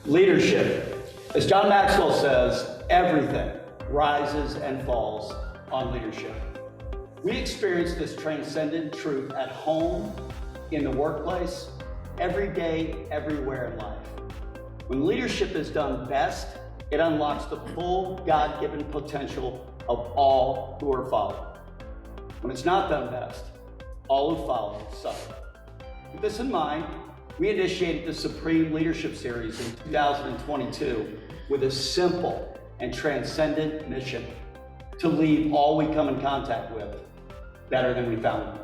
Leadership. As John Maxwell says, everything rises and falls on leadership. We experience this transcendent truth at home, in the workplace, every day, everywhere in life. When leadership is done best, it unlocks the full God-given potential of all who are following. When it's not done best, all who follow suffer. With this in mind, we initiated the Supreme Leadership Series in 2022 with a simple and transcendent mission: to leave all we come in contact with better than we found them.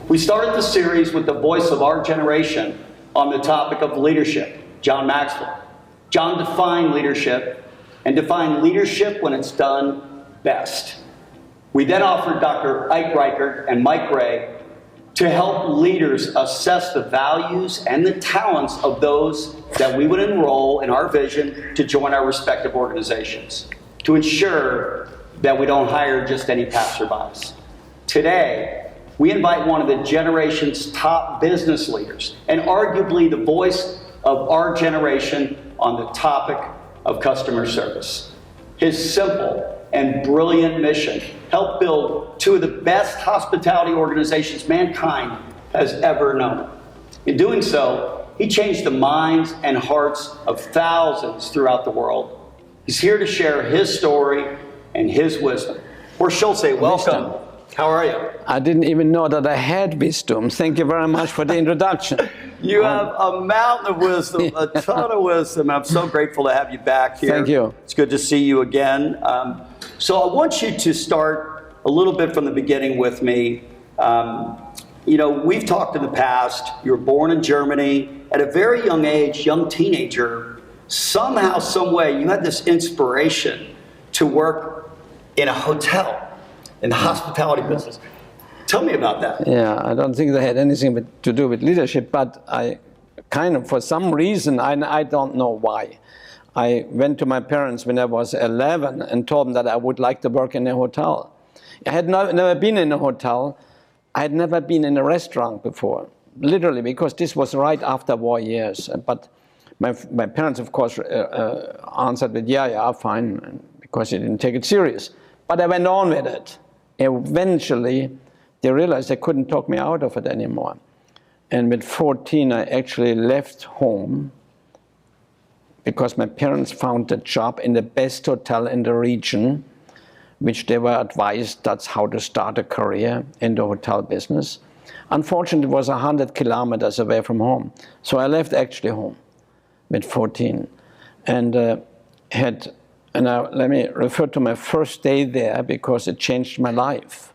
We started the series with the voice of our generation on the topic of leadership, John Maxwell. John defined leadership and defined leadership when it's done best. We then offered Dr. Ike Reichert and Mike Ray to help leaders assess the values and the talents of those that we would enroll in our vision to join our respective organizations, to ensure that we don't hire just any passerbys. Today, we invite one of the generation's top business leaders and arguably the voice of our generation on the topic of customer service. His simple and brilliant mission helped build two of the best hospitality organizations mankind has ever known. In doing so, he changed the minds and hearts of thousands throughout the world. He's here to share his story and his wisdom. Horst Schulze, welcome. How are you? I didn't even know that I had wisdom. Thank you very much for the introduction. You have a mountain of wisdom, a ton of wisdom. I'm so grateful to have you back here. Thank you. It's good to see you again. So I want you to start a little bit from the beginning with me. We've talked in the past. You were born in Germany. At a very young age, young teenager, somehow, some way, you had this inspiration to work in a hotel, in the hospitality business. Tell me about that. Yeah, I don't think that had anything to do with leadership, but I kind of, for some reason, I don't know why, I went to my parents when I was 11 and told them that I would like to work in a hotel. I had never been in a hotel. I had never been in a restaurant before, literally, because this was right after war years. But my parents, of course, answered with, yeah, fine, because they didn't take it serious. But I went on with it. Eventually, they realized they couldn't talk me out of it anymore. And with 14, I actually left home because my parents found a job in the best hotel in the region, which they were advised that's how to start a career in the hotel business. Unfortunately, it was 100 kilometers away from home. So I left actually home with 14 and let me refer to my first day there because it changed my life.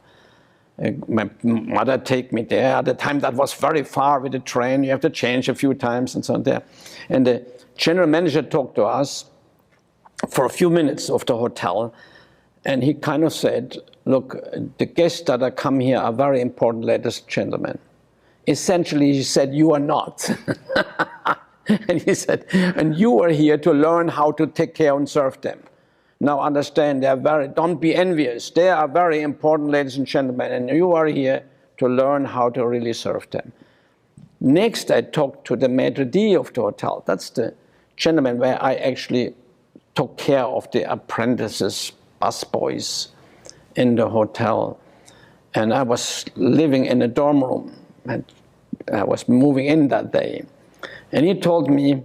My mother take me there. At the time, that was very far with the train. You have to change a few times and so on there. And the general manager talked to us for a few minutes of the hotel. And he kind of said, look, the guests that are come here are very important, ladies and gentlemen. Essentially, he said, you are not. And he said, and you are here to learn how to take care and serve them. Now understand, don't be envious. They are very important, ladies and gentlemen, and you are here to learn how to really serve them. Next, I talked to the maitre d' of the hotel. That's the gentleman where I actually took care of the apprentices, busboys in the hotel. And I was living in a dorm room, and I was moving in that day. And he told me,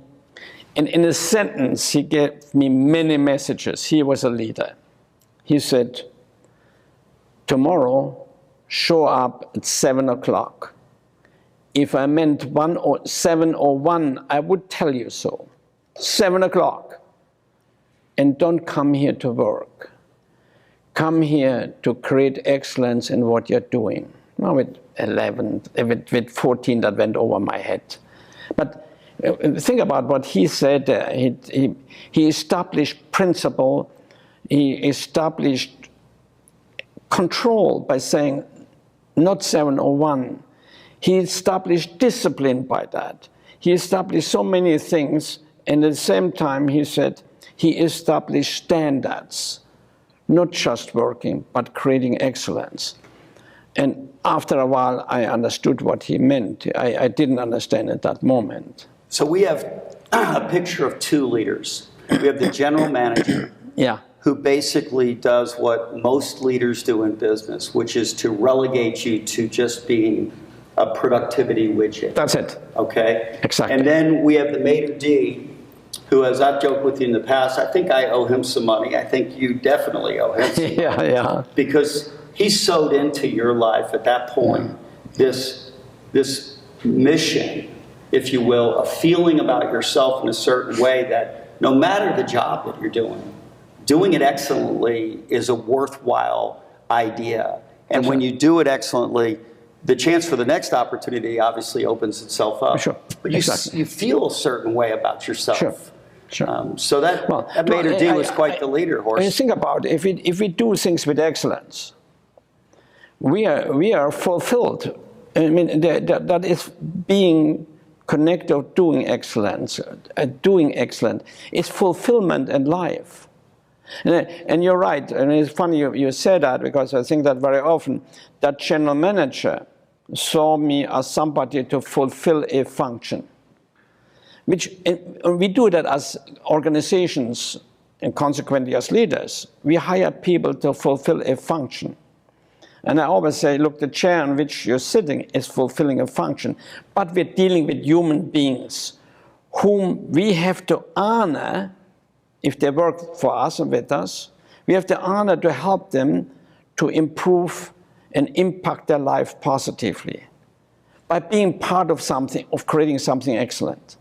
in a sentence, he gave me many messages. He was a leader. He said, tomorrow, show up at 7 o'clock. If I meant 7 or 1, I would tell you so. 7 o'clock. And don't come here to work. Come here to create excellence in what you're doing. Now with 11, with 14, that went over my head. But think about what he said. He established principle. He established control by saying not 7 or 1. He established discipline by that. He established so many things. And at the same time, he said he established standards, not just working, but creating excellence. And after a while, I understood what he meant. I didn't understand at that moment. So we have a picture of two leaders. We have the general manager, Yeah. who basically does what most leaders do in business, which is to relegate you to just being a productivity widget. That's it. Okay? Exactly. And then we have the maitre d', who, as I've joked with you in the past, I think I owe him some money. I think you definitely owe him some money. Yeah. Because he sewed into your life at that point this mission, if you will, a feeling about yourself in a certain way that no matter the job that you're doing it excellently is a worthwhile idea. And when you do it excellently, the chance for the next opportunity obviously opens itself up. Sure. But Exactly. you feel a certain way about yourself. Sure. So that maitre d' was quite the leader, Horst. When you think about it, if we do things with excellence, we are fulfilled. I mean, that is being connected, doing excellence, doing excellent. It's fulfillment in life. And you're right. And it's funny you say that, because I think that very often that general manager saw me as somebody to fulfill a function. And we do that as organizations, and consequently as leaders. We hire people to fulfill a function. And I always say, look, the chair on which you're sitting is fulfilling a function. But we're dealing with human beings whom we have to honor if they work for us and with us. We have the honor to help them to improve and impact their life positively by being part of something, of creating something excellent.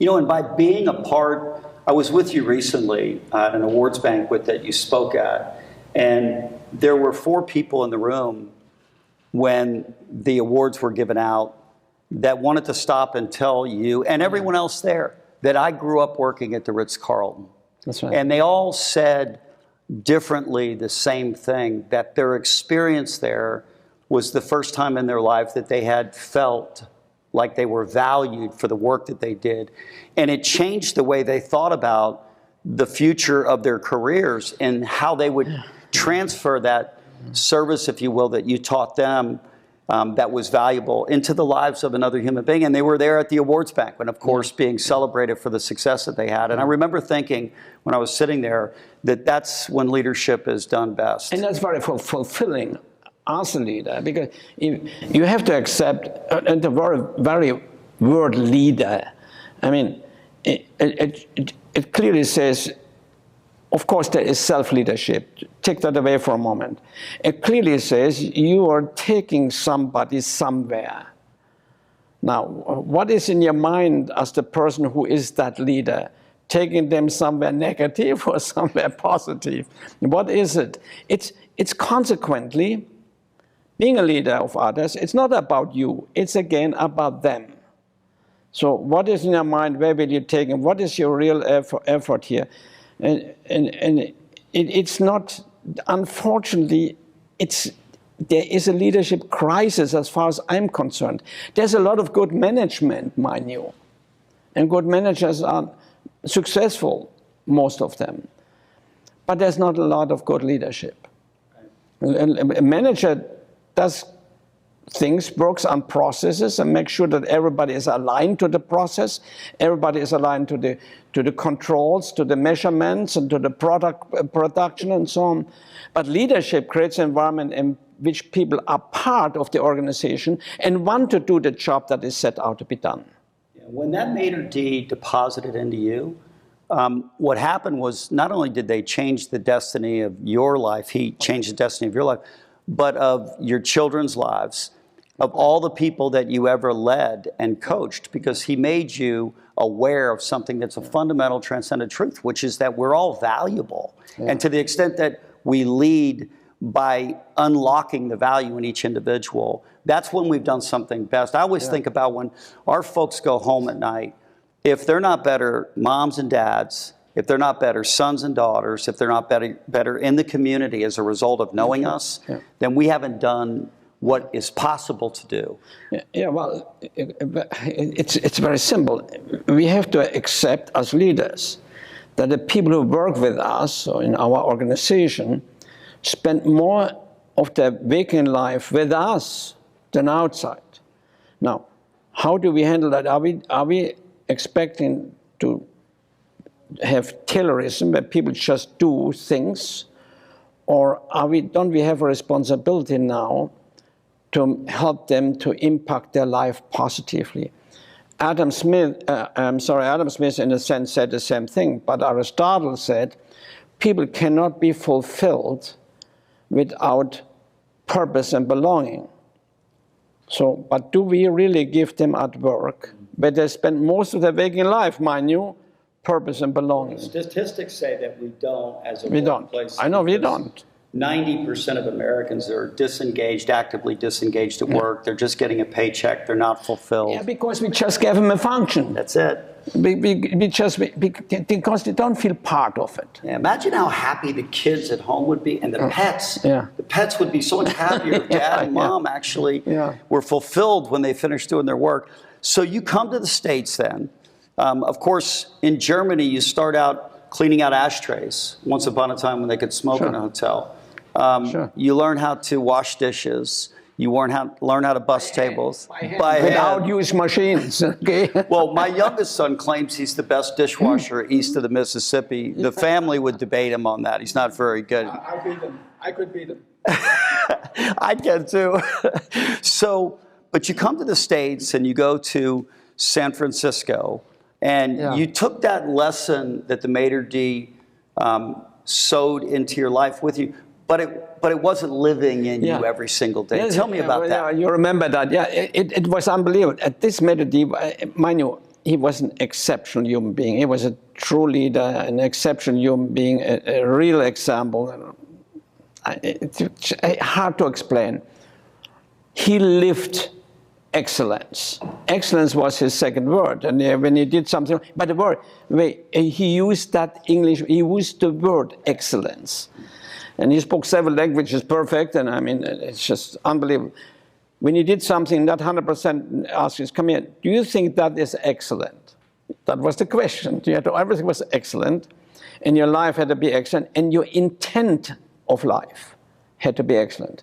You know, and by being a part, I was with you recently at an awards banquet that you spoke at, and there were 4 people in the room when the awards were given out that wanted to stop and tell you and everyone else there that I grew up working at the Ritz-Carlton. That's right. And they all said differently the same thing, that their experience there was the first time in their life that they had felt like they were valued for the work that they did. And it changed the way they thought about the future of their careers and how they would transfer that service, if you will, that you taught them that was valuable into the lives of another human being. And they were there at the awards banquet, of course, being celebrated for the success that they had. And I remember thinking when I was sitting there that that's when leadership is done best. And that's very fulfilling as a leader, because you have to accept, and the very word leader, I mean, it clearly says, of course, there is self-leadership. Take that away for a moment. It clearly says you are taking somebody somewhere. Now, what is in your mind as the person who is that leader? Taking them somewhere negative or somewhere positive? What is it? It's consequently, being a leader of others, it's not about you. It's again about them. So what is in your mind? Where will you take them? What is your real effort here? And it's not, unfortunately, there is a leadership crisis as far as I'm concerned. There's a lot of good management, mind you. And good managers are successful, most of them. But there's not a lot of good leadership. A manager does things, works on processes, and makes sure that everybody is aligned to the process, everybody is aligned to the controls, to the measurements, and to the production, and so on. But leadership creates an environment in which people are part of the organization and want to do the job that is set out to be done. When that maitre d' deposited into you, what happened was not only did they change the destiny of your life, he changed the destiny of your life, but of your children's lives, of all the people that you ever led and coached, because he made you aware of something that's a fundamental transcendent truth, which is that we're all valuable. Yeah. And to the extent that we lead by unlocking the value in each individual, that's when we've done something best. I always think about when our folks go home at night, if they're not better moms and dads, if they're not better sons and daughters, if they're not better in the community as a result of knowing us, then we haven't done what is possible to do. Yeah, well, it's very simple. We have to accept as leaders that the people who work with us or in our organization spend more of their waking life with us than outside. Now, how do we handle that? Are we expecting to have terrorism where people just do things, or don't we have a responsibility now to help them to impact their life positively? Adam Smith in a sense said the same thing, but Aristotle said people cannot be fulfilled without purpose and belonging. So, but do we really give them at work, where they spend most of their waking life, mind you, purpose and belonging? Statistics say that we don't as a We don't. workplace. I know we don't. 90% of Americans are disengaged, actively disengaged at work. They're just getting a paycheck. They're not fulfilled. Yeah, because we just gave them a function. That's it. Because they don't feel part of it. Yeah, imagine how happy the kids at home would be, and the pets. Yeah. The pets would be so much happier if dad and mom actually were fulfilled when they finished doing their work. So you come to the States then. Of course, in Germany, you start out cleaning out ashtrays once upon a time when they could smoke in a hotel. You learn how to wash dishes. You learn how to bus tables by hand. Without use machines. Okay. Well, my youngest son claims he's the best dishwasher east of the Mississippi. The family would debate him on that. He's not very good. I beat him. I could beat him. I can too. So, but you come to the States and you go to San Francisco, and you took that lesson that the maitre d' sowed into your life with you. But it wasn't living in you every single day. Tell me about that. Yeah, you remember that. Yeah, it was unbelievable. At this maitre d', mind you, he was an exceptional human being. He was a true leader, an exceptional human being, a real example. It's hard to explain. He lived excellence. Excellence was his second word. And when he did something, but the word, he used that English, he used the word excellence. And he spoke several languages perfect, and I mean, it's just unbelievable. When he did something, that 100% asked us, come here, do you think that is excellent? That was the question. Everything was excellent, and your life had to be excellent, and your intent of life had to be excellent.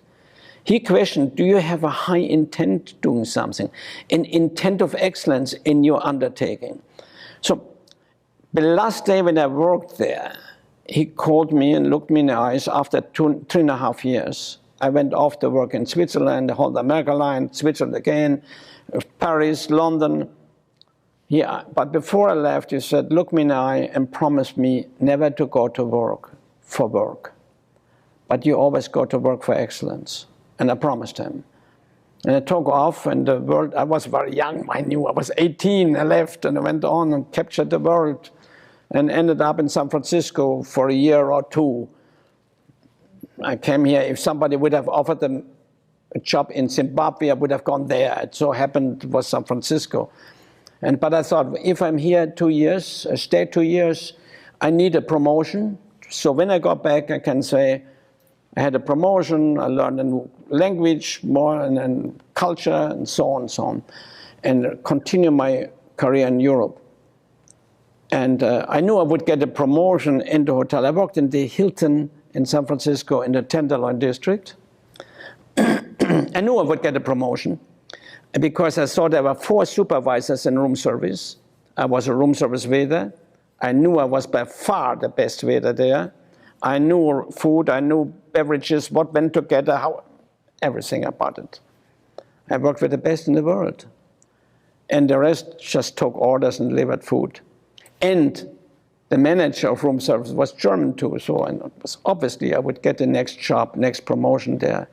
He questioned, do you have a high intent doing something, an intent of excellence in your undertaking? So the last day when I worked there, he called me and looked me in the eyes after 3.5 years. I went off to work in Switzerland, the whole America line, Switzerland again, Paris, London. Yeah, but before I left, he said, look me in the eye and promised me never to go to work for work. But you always go to work for excellence. And I promised him. And I took off, and the world, I was very young, I knew, I was 18, I left, and I went on and captured the world. And ended up in San Francisco for a year or two. I came here, if somebody would have offered them a job in Zimbabwe, I would have gone there. It so happened it was San Francisco. But I thought, if I'm here 2 years, I stay 2 years, I need a promotion. So when I got back, I can say, I had a promotion, I learned a new language more, and culture, and so on, and continue my career in Europe. And I knew I would get a promotion in the hotel. I worked in the Hilton in San Francisco in the Tenderloin district. I knew I would get a promotion because I saw there were 4 supervisors in room service. I was a room service waiter. I knew I was by far the best waiter there. I knew food, I knew beverages, what went together, how, everything about it. I worked with the best in the world. And the rest just took orders and delivered food. And the manager of room service was German too, so it was obviously I would get the next job, next promotion there.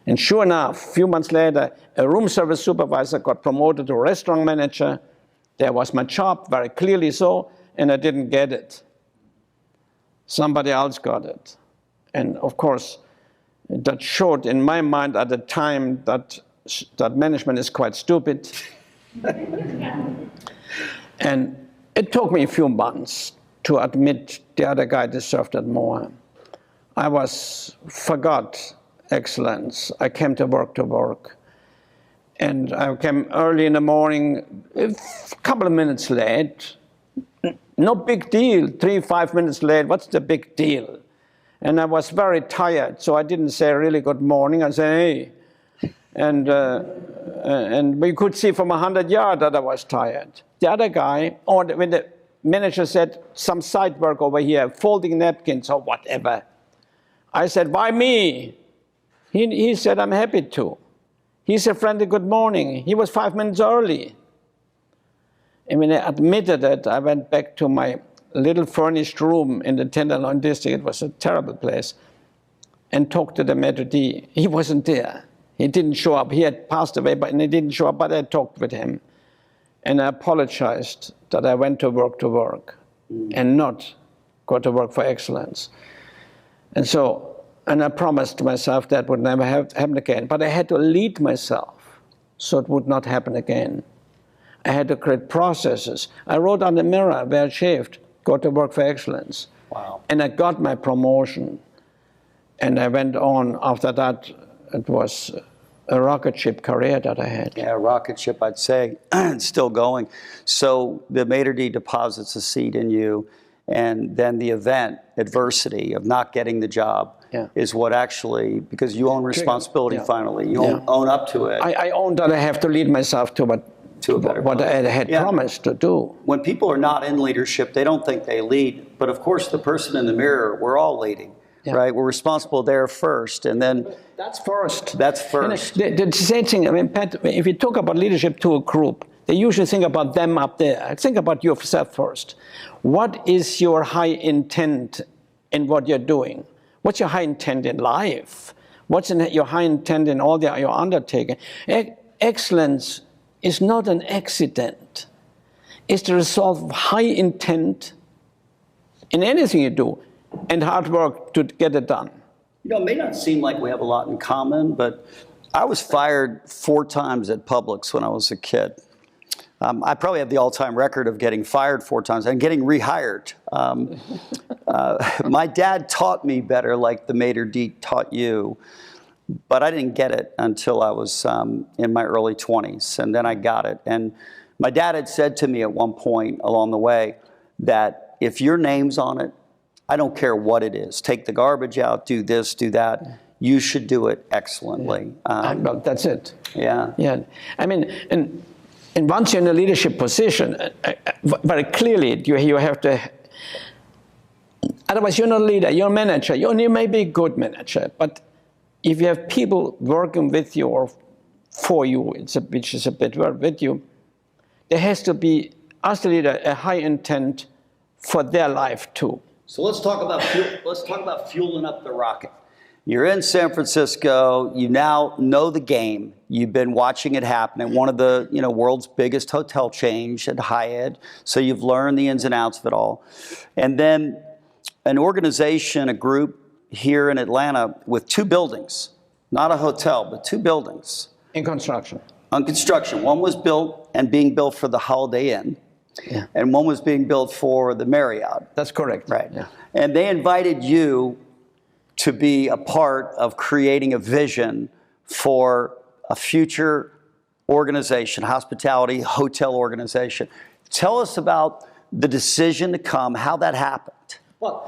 And sure enough, a few months later, a room service supervisor got promoted to restaurant manager. There was my job, very clearly so, and I didn't get it. Somebody else got it. And of course, that showed in my mind at the time that management is quite stupid. And it took me a few months to admit the other guy deserved it more. I forgot excellence. I came to work. And I came early in the morning, a couple of minutes late. No big deal, 3-5 minutes late, what's the big deal? And I was very tired, so I didn't say really good morning, I said, hey. And and we could see from 100 yards that I was tired. The other guy, or when the manager said, some side work over here, folding napkins or whatever, I said, why me? He said, I'm happy to. He said, friendly good morning. He was 5 minutes early. And when I admitted it, I went back to my little furnished room in the Tenderloin district. It was a terrible place. And talked to the maitre d'. He wasn't there. He didn't show up. He had passed away, and he didn't show up, but I talked with him. And I apologized that I went to work and not go to work for excellence. And I promised myself that would never happen again. But I had to lead myself so it would not happen again. I had to create processes. I wrote on the mirror where I shaved, go to work for excellence. Wow. And I got my promotion. And I went on after that. It was a rocket ship career that I had. Yeah, rocket ship, I'd say. It's still going. So the maitre d' deposits a seed in you, and then the event, adversity of not getting the job, is what actually, because you own responsibility finally. You own up to it. I own that I have to lead myself to what I had promised to do. When people are not in leadership, they don't think they lead. But of course, the person in the mirror, we're all leading. Yeah. Right, we're responsible there first, and then that's first. That's first. The same thing. I mean, Pat, if you talk about leadership to a group, they usually think about them up there. Think about yourself first. What is your high intent in what you're doing? What's your high intent in life? What's your high intent in all your undertaking? Excellence is not an accident. It's the result of high intent in anything you do, and hard work to get it done. You know, it may not seem like we have a lot in common, but I was fired 4 times at Publix when I was a kid. I probably have the all-time record of getting fired 4 times and getting rehired. My dad taught me better, like the maitre d' taught you, but I didn't get it until I was in my early 20s, and then I got it. And my dad had said to me at one point along the way that if your name's on it, I don't care what it is. Take the garbage out, do this, do that. You should do it excellently. Well, that's it. Yeah. Yeah. I mean, and once you're in a leadership position, very clearly you have to. Otherwise, you're not a leader. You're a manager. You may be a good manager, but if you have people working with you or for you, which is a bit word with you, there has to be, as the leader, a high intent for their life too. So let's talk about fueling up the rocket. You're in San Francisco. You now know the game. You've been watching it happen at one of the world's biggest hotel chains at Hyatt. So you've learned the ins and outs of it all. And then an organization, a group here in Atlanta with 2 buildings, not a hotel, but 2 buildings. In construction. On construction. One was built and being built for the Holiday Inn. Yeah. And one was being built for the Marriott. That's correct. Right. Yeah. And they invited you to be a part of creating a vision for a future organization, hospitality, hotel organization. Tell us about the decision to come, how that happened. Well,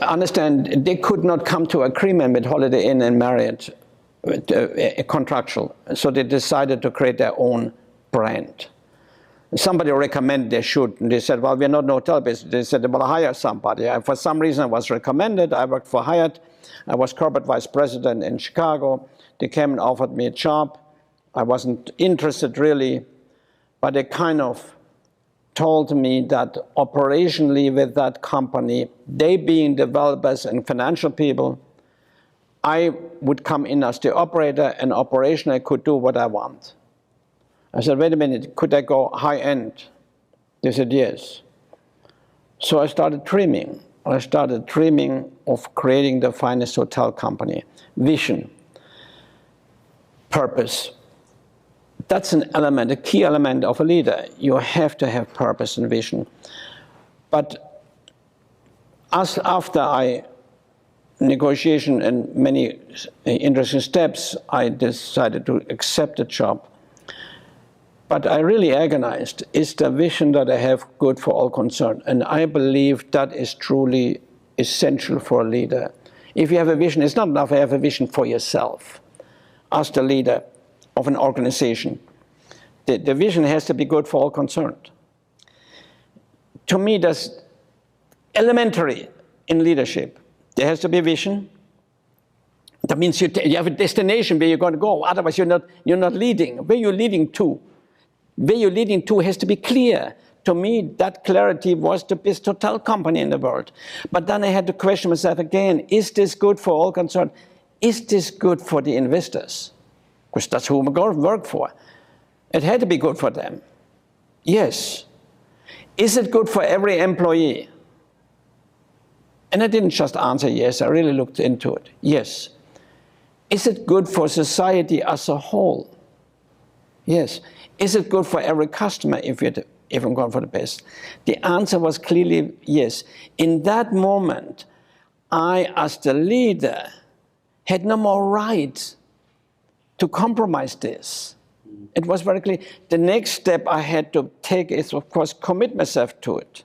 understand, they could not come to agreement with Holiday Inn and Marriott, contractual. So they decided to create their own brand. Somebody recommended they should, and they said, well, we're not an hotel business. They said, well, hire somebody. For some reason, I was recommended. I worked for Hyatt. I was corporate vice president in Chicago. They came and offered me a job. I wasn't interested, really, but they kind of told me that operationally with that company, they being developers and financial people, I would come in as the operator, and operationally I could do what I want. I said, wait a minute, could I go high end? They said, yes. So I started dreaming. I started dreaming of creating the finest hotel company. Vision, purpose. That's an element, a key element of a leader. You have to have purpose and vision. But after negotiation and many interesting steps, I decided to accept the job. But I really agonized. Is the vision that I have good for all concerned? And I believe that is truly essential for a leader. If you have a vision, it's not enough to have a vision for yourself. As the leader, of an organization. The vision has to be good for all concerned. To me, that's elementary in leadership. There has to be a vision. That means you have a destination where you're going to go. Otherwise, you're not leading. Where you're leading to? Where you're leading to has to be clear. To me, that clarity was the best hotel company in the world. But then I had to question myself again, is this good for all concerned? Is this good for the investors? Because that's who I'm going to work for. It had to be good for them. Yes. Is it good for every employee? And I didn't just answer yes, I really looked into it. Yes. Is it good for society as a whole? Yes. Is it good for every customer if I'm going for the best? The answer was clearly yes. In that moment, I, as the leader, had no more right to compromise this. It was very clear. The next step I had to take is, of course, commit myself to it.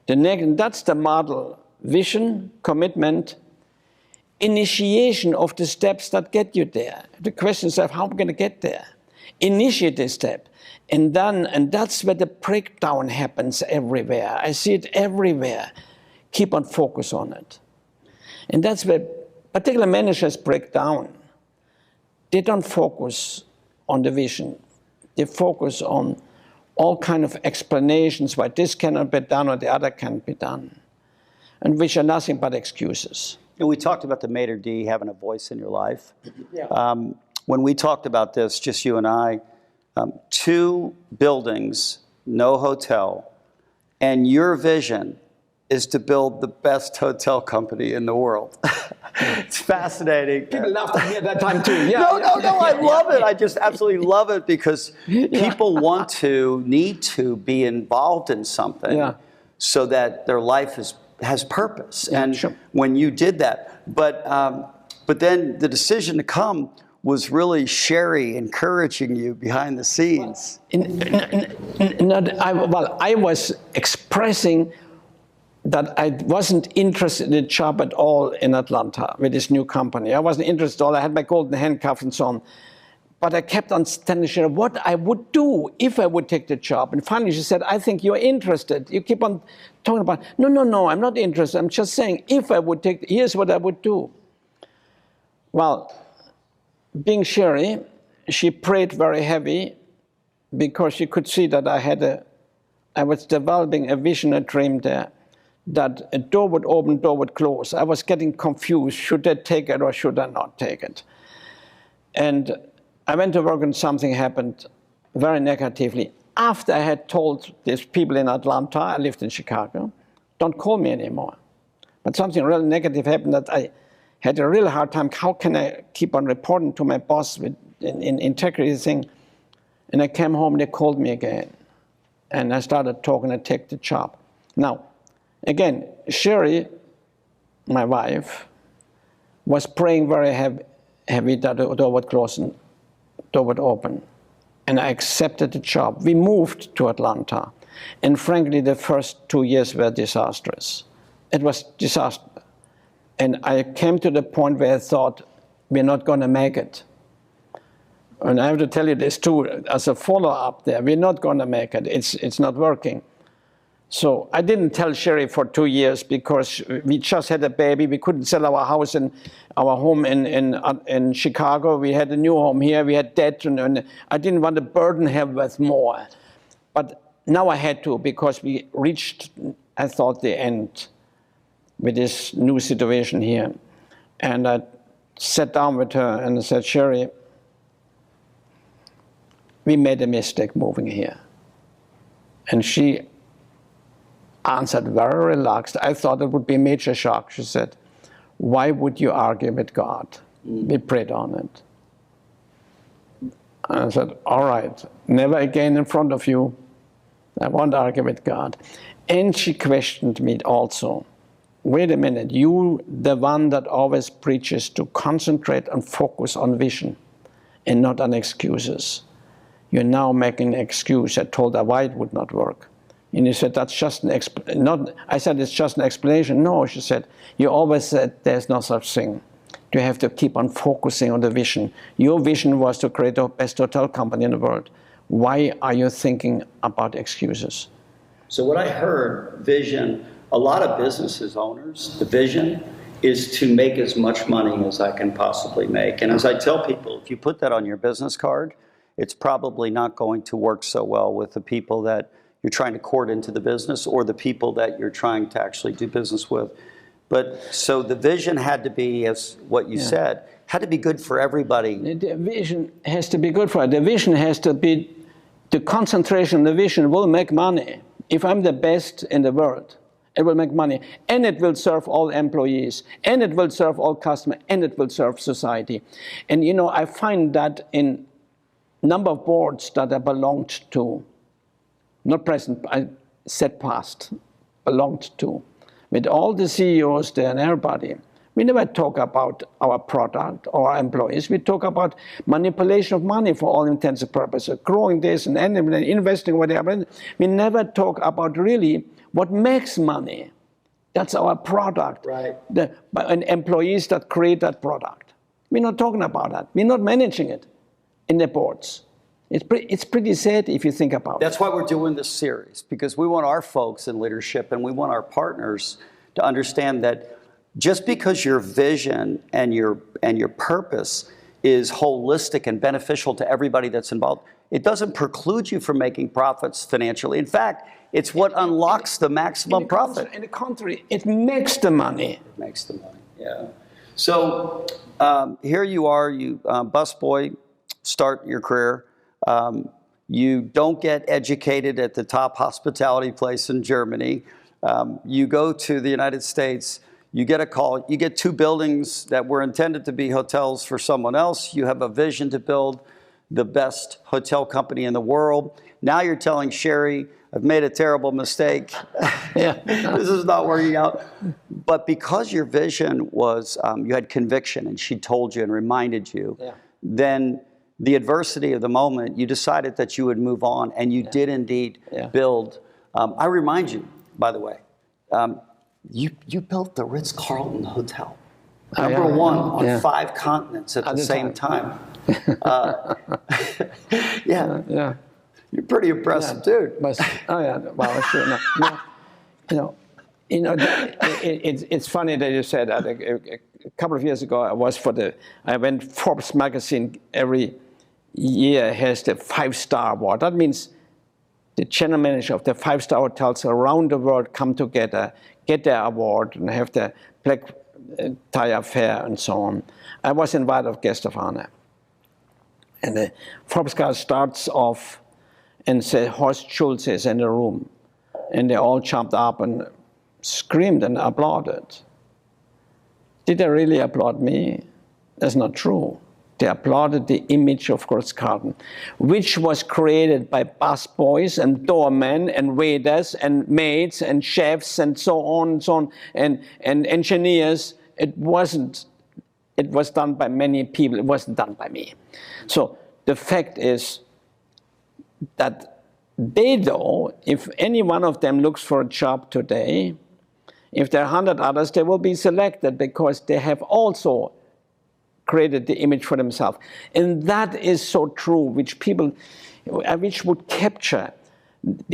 That's the model: vision, commitment, initiation of the steps that get you there. The question is, how am I going to get there? Initiate this step. And that's where the breakdown happens everywhere. I see it everywhere. Keep on focus on it. And that's where particular managers break down. They don't focus on the vision. They focus on all kind of explanations why this cannot be done or the other can't be done, and which are nothing but excuses. And we talked about the maitre d' having a voice in your life. Yeah. When we talked about this, just you and I, 2 buildings, no hotel, and your vision is to build the best hotel company in the world. It's fascinating. People laughed at me at that time too. Yeah, no, I love it. I just absolutely love it because people need to be involved in something so that their life has purpose. And when you did that, but then the decision to come was really Sherry encouraging you behind the scenes. I was expressing that I wasn't interested in the job at all in Atlanta with this new company. I wasn't interested at all. I had my golden handcuff and so on. But I kept on telling her what I would do if I would take the job. And finally she said, I think you're interested. You keep on talking about, no, I'm not interested. I'm just saying, if I would take, here's what I would do. Well, being Sherry, she prayed very heavy because she could see that I was developing a vision, a dream there, that a door would open, door would close. I was getting confused. Should I take it or should I not take it? And I went to work and something happened very negatively. After I had told these people in Atlanta, I lived in Chicago, don't call me anymore. But something really negative happened that I had a really hard time. How can I keep on reporting to my boss with in integrity thing? And I came home, they called me again. And I started talking to take the job. Now, again, Sherry, my wife, was praying very heavy that the door would close and door would open. And I accepted the job. We moved to Atlanta. And frankly, the first 2 years were disastrous. It was disaster. And I came to the point where I thought, we're not going to make it. And I have to tell you this too, as a follow-up there, we're not going to make it. It's not working. So I didn't tell Sherry for 2 years because we just had a baby. We couldn't sell our house and our home in Chicago. We had a new home here. We had debt, and I didn't want to burden her with more. But now I had to because we reached, I thought, the end with this new situation here. And I sat down with her and I said, Sherry, we made a mistake moving here. And she answered very relaxed. I thought it would be a major shock. She said, why would you argue with God? We prayed on it. And I said, all right, never again in front of you. I won't argue with God. And she questioned me also. Wait a minute, you, the one that always preaches to concentrate and focus on vision and not on excuses. You're now making an excuse. I told her why it would not work. And he said, that's just I said, it's just an explanation. No, she said, you always said there's no such thing. You have to keep on focusing on the vision. Your vision was to create the best hotel company in the world. Why are you thinking about excuses? So what I heard, vision, a lot of businesses owners, the vision is to make as much money as I can possibly make. And as I tell people, if you put that on your business card, it's probably not going to work so well with the people that you're trying to court into the business or the people that you're trying to actually do business with. But so the vision had to be, as what you said, had to be good for everybody. The vision has to be good for it. The vision has to be, the concentration on the vision will make money. If I'm the best in the world, it will make money. And it will serve all employees. And it will serve all customers. And it will serve society. And you know, I find that in number of boards that I belonged to, not present, I said past, belonged to, with all the CEOs there and everybody, we never talk about our product or our employees. We talk about manipulation of money for all intents and purposes, growing this and investing whatever. We never talk about really what makes money. That's our product. Right. And employees that create that product. We're not talking about that. We're not managing it in the boards. It's pretty sad if you think about it. That's why we're doing this series, because we want our folks in leadership and we want our partners to understand that just because your vision and your purpose is holistic and beneficial to everybody that's involved, it doesn't preclude you from making profits financially. In fact, it's what unlocks the maximum profit. In the contrary, it makes the money. It makes the money, yeah. So here you are, you busboy, start your career. You don't get educated at the top hospitality place in Germany. You go to the United States, you get a call, you get 2 buildings that were intended to be hotels for someone else. You have a vision to build the best hotel company in the world. Now you're telling Sherry, I've made a terrible mistake. This is not working out. But because your vision was, you had conviction and she told you and reminded you, then the adversity of the moment, you decided that you would move on, and you did indeed build. I remind you, by the way, you built the Ritz-Carlton Hotel, number one on 5 continents at the same time. You're pretty impressive, dude. Well, sure. No. It's funny that you said that. A couple of years ago, I went Forbes magazine every year has the 5-star award. That means the general manager of the 5-star hotels around the world come together, get their award, and have the black tie affair and so on. I was invited as guest of honor. And the Forbes guy starts off and said, Horst Schulze is in the room. And they all jumped up and screamed and applauded. Did they really applaud me? That's not true. They applauded the image of Ritz-Carlton, which was created by busboys and doormen and waiters and maids and chefs and so on, and engineers. It was done by many people. It wasn't done by me. So the fact is that they, though, if any one of them looks for a job today, if there are 100 others, they will be selected because they have also created the image for themselves. And that is so true, which would capture,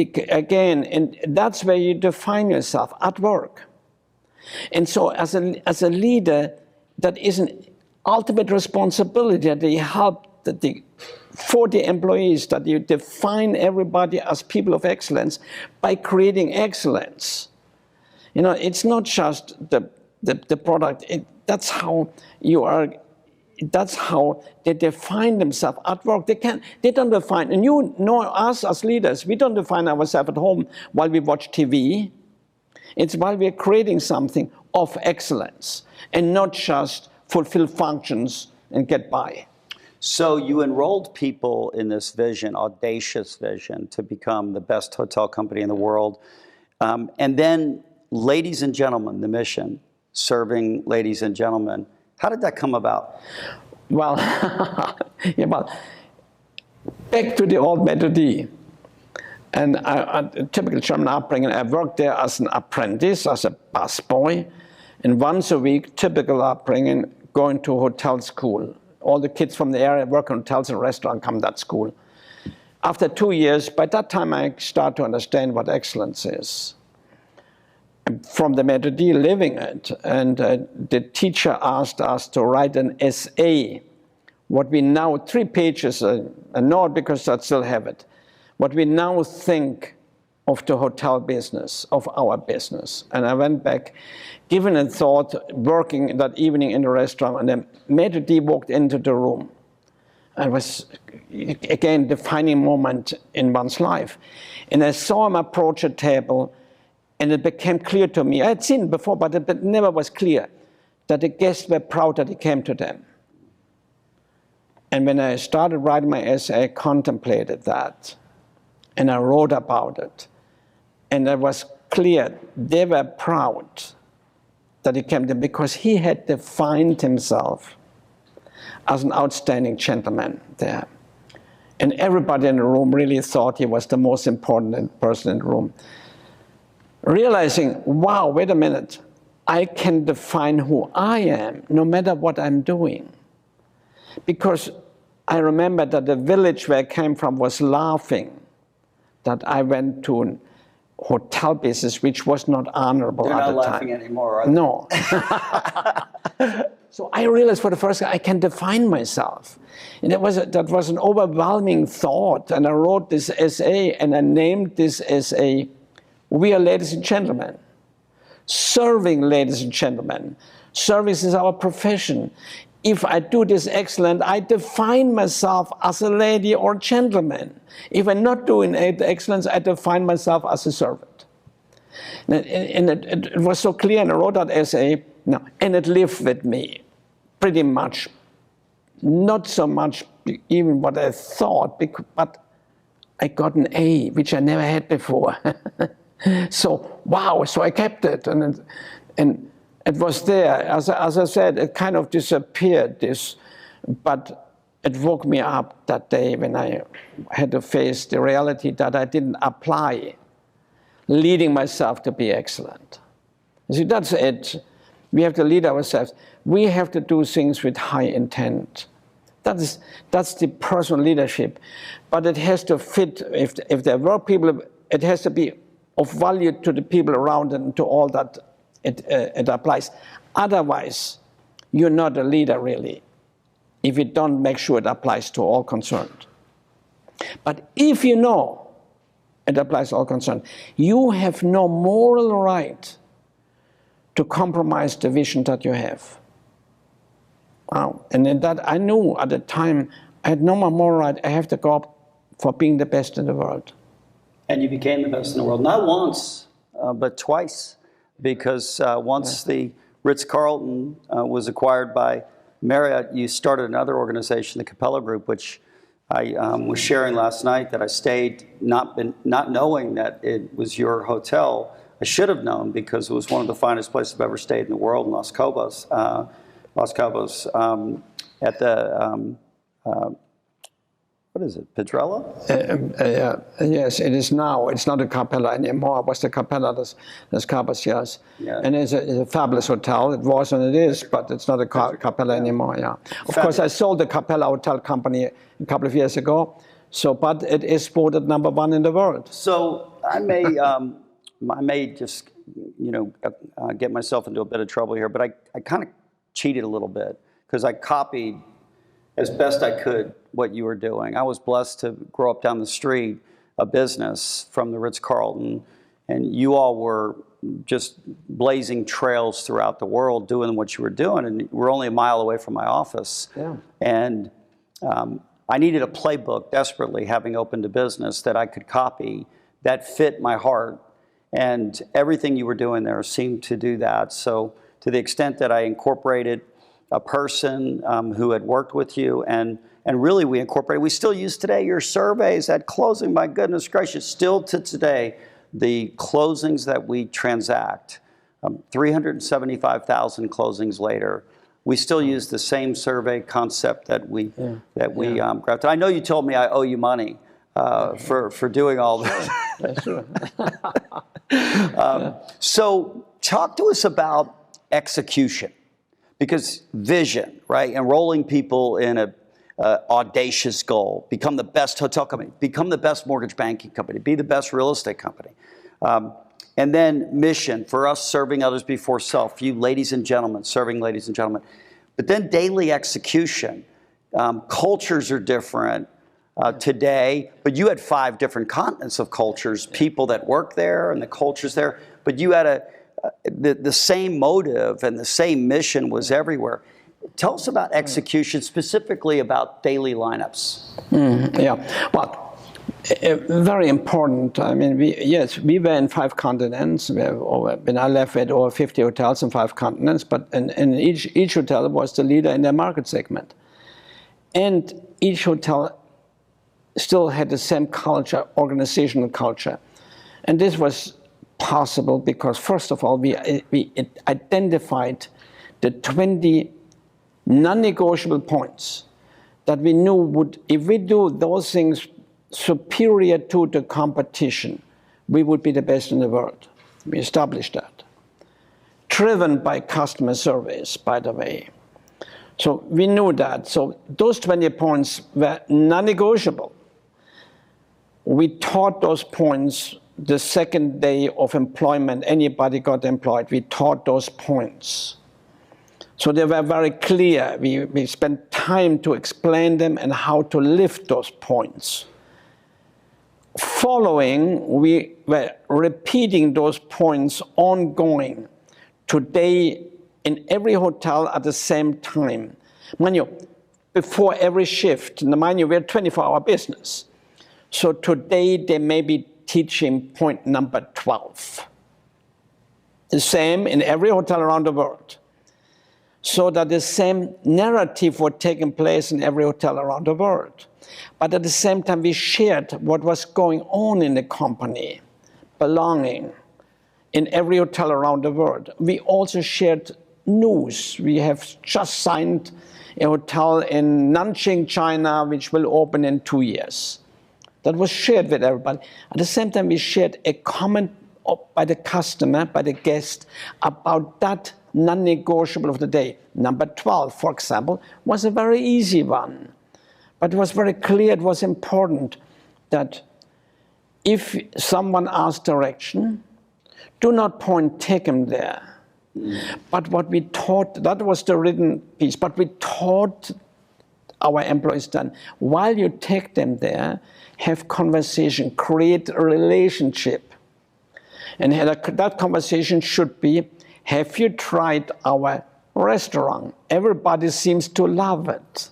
again, and that's where you define yourself, at work. And so as a leader, that is an ultimate responsibility that you help for the employees, that you define everybody as people of excellence by creating excellence. You know, it's not just the product. That's how you are. That's how they define themselves at work. They don't define, and you know us as leaders, we don't define ourselves at home while we watch TV. It's while we're creating something of excellence and not just fulfill functions and get by. So you enrolled people in this vision, audacious vision, to become the best hotel company in the world. And then, ladies and gentlemen, the mission, serving ladies and gentlemen. How did that come about? Well, back to the old Method. And a typical German upbringing, I worked there as an apprentice, as a busboy. And once a week, typical upbringing, going to hotel school. All the kids from the area work in hotels and restaurants come to that school. After 2 years, by that time I start to understand what excellence is. From the Maitre d' living it, and the teacher asked us to write an essay, what we now, 3 pages, a note because I still have it, what we now think of the hotel business, of our business. And I went back, given a thought, working that evening in the restaurant, and then Maitre d' walked into the room. It was, again, defining moment in one's life. And I saw him approach a table, and it became clear to me, I had seen it before, but it never was clear, that the guests were proud that he came to them. And when I started writing my essay, I contemplated that, and I wrote about it. And it was clear they were proud that he came to them because he had defined himself as an outstanding gentleman there. And everybody in the room really thought he was the most important person in the room. Realizing, wow, wait a minute, I can define who I am no matter what I'm doing. Because I remember that the village where I came from was laughing that I went to an hotel business, which was not honorable at the time. They're not laughing anymore, are they? No. So I realized for the first time I can define myself. And that was an overwhelming thought. And I wrote this essay, and I named this essay, "We are ladies and gentlemen." Serving ladies and gentlemen. Service is our profession. If I do this excellent, I define myself as a lady or gentleman. If I'm not doing excellence, I define myself as a servant. And it was so clear, and I wrote that essay, and it lived with me pretty much. Not so much even what I thought, but I got an A, which I never had before. So, wow, so I kept it. And it was there. As I said, it kind of disappeared, but it woke me up that day when I had to face the reality that I didn't apply leading myself to be excellent. You see, that's it. We have to lead ourselves. We have to do things with high intent. That's the personal leadership. But it has to fit, if there were people, it has to be of value to the people around and to all that it applies. Otherwise, you're not a leader, really, if you don't make sure it applies to all concerned. But if you know it applies to all concerned, you have no moral right to compromise the vision that you have. Wow. And in that, I knew at the time, I had no more moral right. I have to go up for being the best in the world. And you became the best in the world, not once, but twice. Because once the Ritz-Carlton was acquired by Marriott, you started another organization, the Capella Group, which I was sharing last night, that I stayed not knowing that it was your hotel. I should have known, because it was one of the finest places I've ever stayed in the world in Los Cabos. At the what is it, Pedrella? Yes, it is now. It's not a Capella anymore. It was the Capella Los Cabos, yes. Yeah. And it's a fabulous hotel. It was and it is, but it's not a Capella anymore, yeah. Of course, I sold the Capella Hotel Company a couple of years ago, but it is voted #1 in the world. So I may just, get myself into a bit of trouble here, but I kind of cheated a little bit, because I copied as best I could what you were doing. I was blessed to grow up down the street a business from the Ritz-Carlton, and you all were just blazing trails throughout the world doing what you were doing, and we're only a mile away from my office. Yeah. And I needed a playbook desperately, having opened a business that I could copy that fit my heart, and everything you were doing there seemed to do that. So to the extent that I incorporated a person who had worked with you, and really we still use today your surveys at closing, my goodness gracious, still to today, the closings that we transact, 375,000 closings later, we still use the same survey concept that we crafted. I know you told me I owe you money for doing all this. That's true. So talk to us about execution. Because vision, right? Enrolling people in a audacious goal, become the best hotel company, become the best mortgage banking company, be the best real estate company. And then mission, for us, serving others before self, you ladies and gentlemen, serving ladies and gentlemen. But then daily execution. Cultures are different today, but you had 5 different continents of cultures, people that work there and the cultures there, but you had the same motive and the same mission was everywhere. Tell us about execution, specifically about daily lineups. Yeah, well, very important. I mean, we were in 5 continents. When I left, we had over 50 hotels in 5 continents, but and each hotel was the leader in their market segment. And each hotel still had the same culture, organizational culture. And this was possible because, first of all, we identified the 20 non-negotiable points that we knew would, if we do those things superior to the competition, we would be the best in the world. We established that. Driven by customer service, by the way. So we knew that. So those 20 points were non-negotiable. We taught those points the second day of employment. Anybody got employed, we taught those points. So they were very clear. We spent time to explain them and how to lift those points. Following, we were repeating those points ongoing. Today, in every hotel at the same time. Mind you, before every shift, mind you, we're a 24-hour business. So today, they may be teaching point number 12. The same in every hotel around the world. So that the same narrative was taking place in every hotel around the world. But at the same time, we shared what was going on in the company, belonging in every hotel around the world. We also shared news. We have just signed a hotel in Nanjing, China, which will open in 2 years. That was shared with everybody. At the same time, we shared a comment by the customer, by the guest, about that non-negotiable of the day. Number 12, for example, was a very easy one. But it was very clear, it was important that if someone asks direction, do not point, take him there. But what we taught, that was the written piece, but we taught our employees then, while you take them there, have conversation, create a relationship. And that conversation should be, have you tried our restaurant? Everybody seems to love it.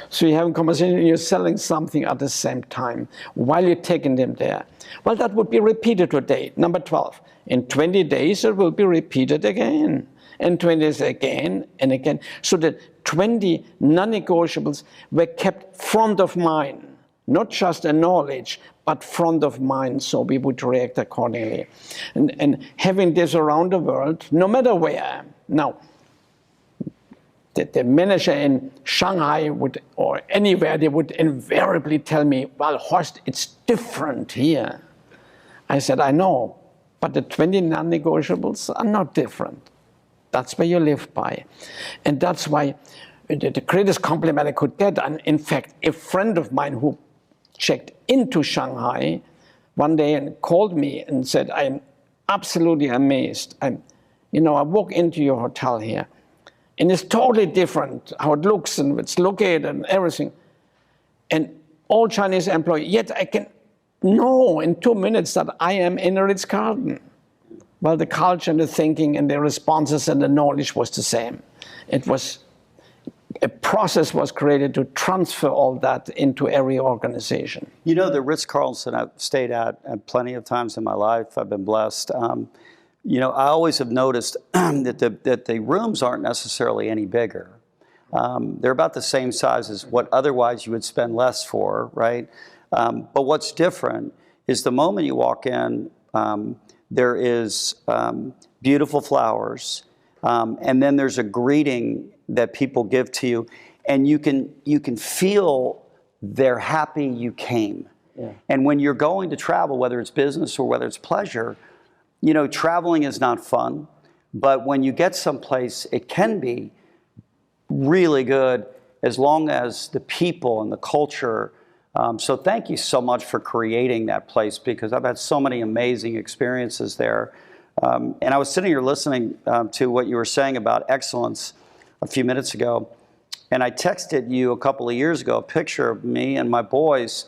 So you have a conversation, you're selling something at the same time while you're taking them there. Well, that would be repeated today, number 12. In 20 days, it will be repeated again. And 20 days again and again. So the 20 non-negotiables were kept front of mind, not just a knowledge, but front of mind, so we would react accordingly. And having this around the world, no matter where. Now, the manager in Shanghai would, or anywhere, they would invariably tell me, well, Horst, it's different here. I said, I know, but the 20 non-negotiables are not different. That's where you live by. And that's why the greatest compliment I could get, and in fact, a friend of mine who checked into Shanghai one day and called me and said, I'm absolutely amazed. I walk into your hotel here, and it's totally different how it looks and it's located and everything. And all Chinese employees, yet I can know in 2 minutes that I am in a Ritz-Carlton. Well, the culture and the thinking and the responses and the knowledge was the same. A process was created to transfer all that into every organization. You know, the Ritz-Carlton I've stayed at plenty of times in my life. I've been blessed. I always have noticed that the rooms aren't necessarily any bigger. They're about the same size as what otherwise you would spend less for, right? But what's different is the moment you walk in, there is beautiful flowers, and then there's a greeting that people give to you, and you can feel they're happy you came. Yeah. And when you're going to travel, whether it's business or whether it's pleasure, traveling is not fun, but when you get someplace, it can be. really good as long as the people and the culture. So thank you so much for creating that place, because I've had so many amazing experiences there. And I was sitting here listening to what you were saying about excellence a few minutes ago. And I texted you a couple of years ago a picture of me and my boys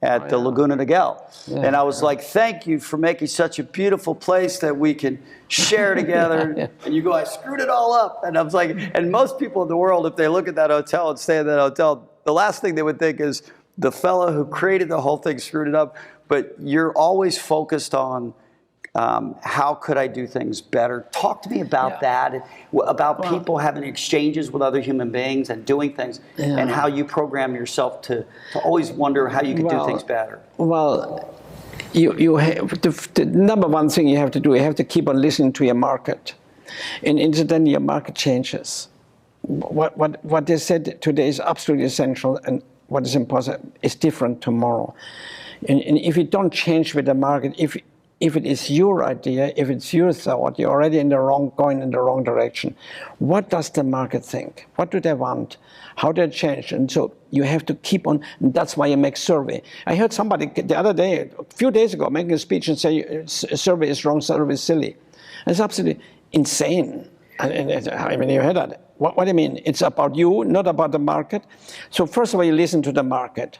at the Laguna Niguel. Yeah. And I was like, thank you for making such a beautiful place that we can share together. And you go, I screwed it all up. And I was like, and most people in the world, if they look at that hotel and stay in that hotel, the last thing they would think is the fellow who created the whole thing screwed it up. But you're always focused on how could I do things better? Talk to me about that, about people having exchanges with other human beings and doing things, and how you program yourself to always wonder how you can do things better. Well, you have the number one thing you have to do, you have to keep on listening to your market. And incidentally, your market changes. What they said today is absolutely essential, and what is impossible is different tomorrow. And if you don't change with the market, if it is your idea, if it's your thought, you're already going in the wrong direction. What does the market think? What do they want? How do they change? And so you have to keep on, and that's why you make survey. I heard somebody the other day, a few days ago, making a speech and say, survey is wrong, survey is silly. It's absolutely insane. I mean, you heard that. What do you mean? It's about you, not about the market. So first of all, you listen to the market,